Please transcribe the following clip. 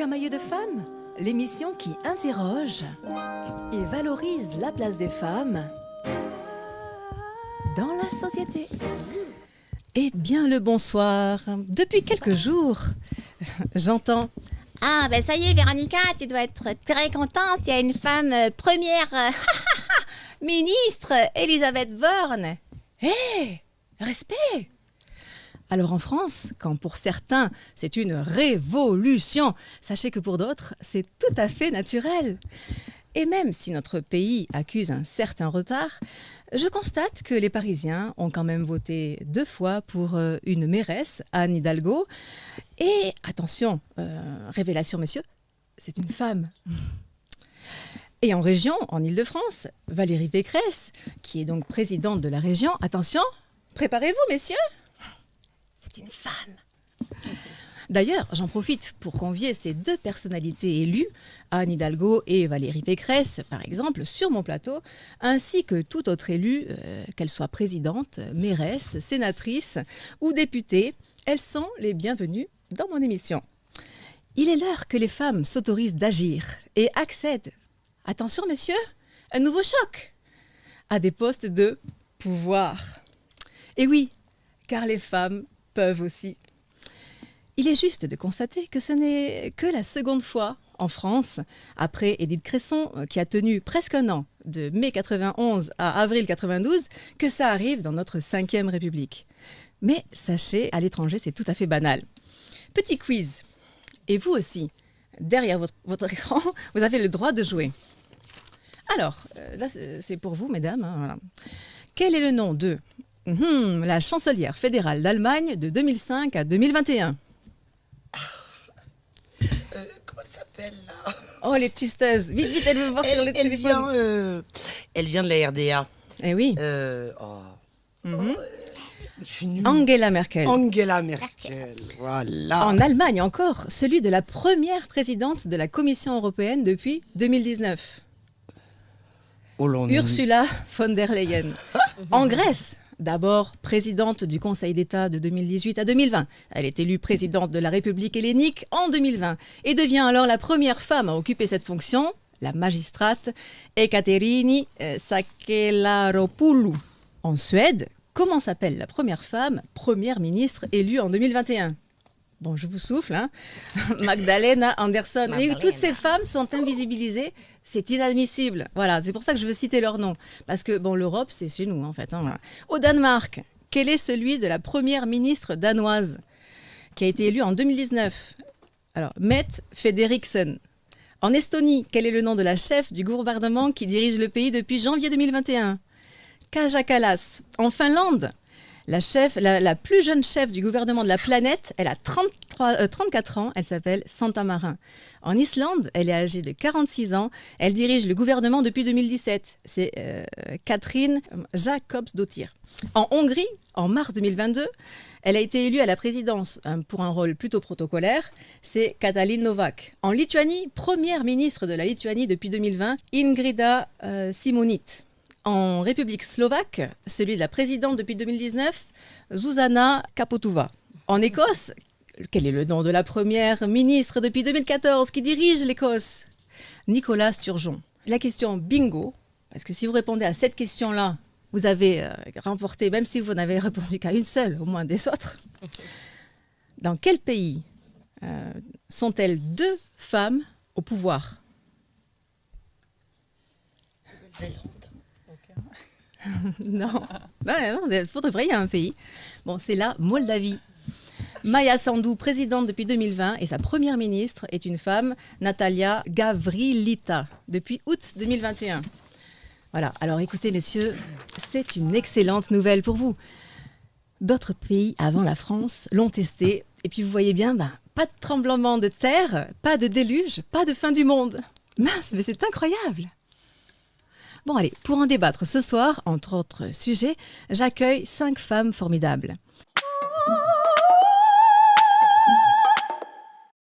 à maillot de femmes, l'émission qui interroge et valorise la place des femmes dans la société. Eh bien le bonsoir. Depuis quelques jours, j'entends... Ah, ben ça y est, Véronica, tu dois être très contente. Il y a une femme première ministre, Elisabeth Borne. Hé, respect! Alors en France, quand pour certains c'est une révolution, sachez que pour d'autres c'est tout à fait naturel. Et même si notre pays accuse un certain retard, je constate que les Parisiens ont quand même voté 2 fois pour une mairesse, Anne Hidalgo. Et attention, révélation messieurs, c'est une femme. Et en région, en Île-de-France, Valérie Pécresse, qui est donc présidente de la région, attention, préparez-vous messieurs, c'est une femme. D'ailleurs, j'en profite pour convier ces 2 personnalités élues, Anne Hidalgo et Valérie Pécresse, par exemple, sur mon plateau, ainsi que toute autre élue, qu'elle soit présidente, mairesse, sénatrice ou députée, elles sont les bienvenues dans mon émission. Il est l'heure que les femmes s'autorisent d'agir et accèdent, attention messieurs, un nouveau choc, à des postes de pouvoir. Et oui, car les femmes peuvent aussi. Il est juste de constater que ce n'est que la seconde fois en France, après Édith Cresson, qui a tenu presque un an, de mai 91 à avril 92, que ça arrive dans notre 5e République. Mais sachez, à l'étranger, c'est tout à fait banal. Petit quiz. Et vous aussi, derrière votre écran, vous avez le droit de jouer. Alors, là, c'est pour vous, mesdames. Hein, voilà. Quel est le nom de la chancelière fédérale d'Allemagne de 2005 à 2021 ? Comment elle s'appelle là? Oh, les tusteuses. Vite, vite, elle veut voir sur le téléphone. Elle vient de la RDA. Eh oui. Je suis nulle. Angela Merkel. Angela Merkel, voilà. En Allemagne encore, celui de la première présidente de la Commission européenne depuis 2019. Ursula von der Leyen. En Grèce, d'abord présidente du Conseil d'État de 2018 à 2020. Elle est élue présidente de la République hellénique en 2020 et devient alors la première femme à occuper cette fonction, la magistrate Ekaterini Sakelaropoulou. En Suède, comment s'appelle la première femme première ministre élue en 2021 ? Bon, je vous souffle, hein. Magdalena Andersson. Mais toutes ces femmes sont invisibilisées. C'est inadmissible. Voilà, c'est pour ça que je veux citer leur nom. Parce que, bon, l'Europe, c'est chez nous, en fait. Hein, voilà. Au Danemark, quel est celui de la première ministre danoise qui a été élue en 2019 ? Alors, Mette Frederiksen. En Estonie, quel est le nom de la chef du gouvernement qui dirige le pays depuis janvier 2021 ? Kaja Kallas. En Finlande, la plus jeune chef du gouvernement de la planète, elle a 34 ans, elle s'appelle Santa Marin. En Islande, elle est âgée de 46 ans, elle dirige le gouvernement depuis 2017. C'est Katrín Jakobsdóttir. En Hongrie, en mars 2022, elle a été élue à la présidence pour un rôle plutôt protocolaire, c'est Katalin Novák. En Lituanie, première ministre de la Lituanie depuis 2020, Ingrida Simonite. En République slovaque, celui de la présidente depuis 2019, Zuzana Kapotova. En Écosse, quel est le nom de la première ministre depuis 2014 qui dirige l'Écosse ? Nicolas Sturgeon. La question bingo, parce que si vous répondez à cette question-là, vous avez remporté, même si vous n'avez répondu qu'à une seule, au moins des autres. Dans quel pays sont-elles 2 femmes au pouvoir ? Non, il faudrait vrai, il y a un pays. Bon, c'est la Moldavie. Maia Sandu, présidente depuis 2020, et sa première ministre est une femme, Natalia Gavrilita, depuis août 2021. Voilà, alors écoutez messieurs, c'est une excellente nouvelle pour vous. D'autres pays avant la France l'ont testé, et puis vous voyez bien, pas de tremblement de terre, pas de déluge, pas de fin du monde. Mince, mais c'est incroyable! Bon allez, pour en débattre ce soir, entre autres sujets, j'accueille 5 femmes formidables.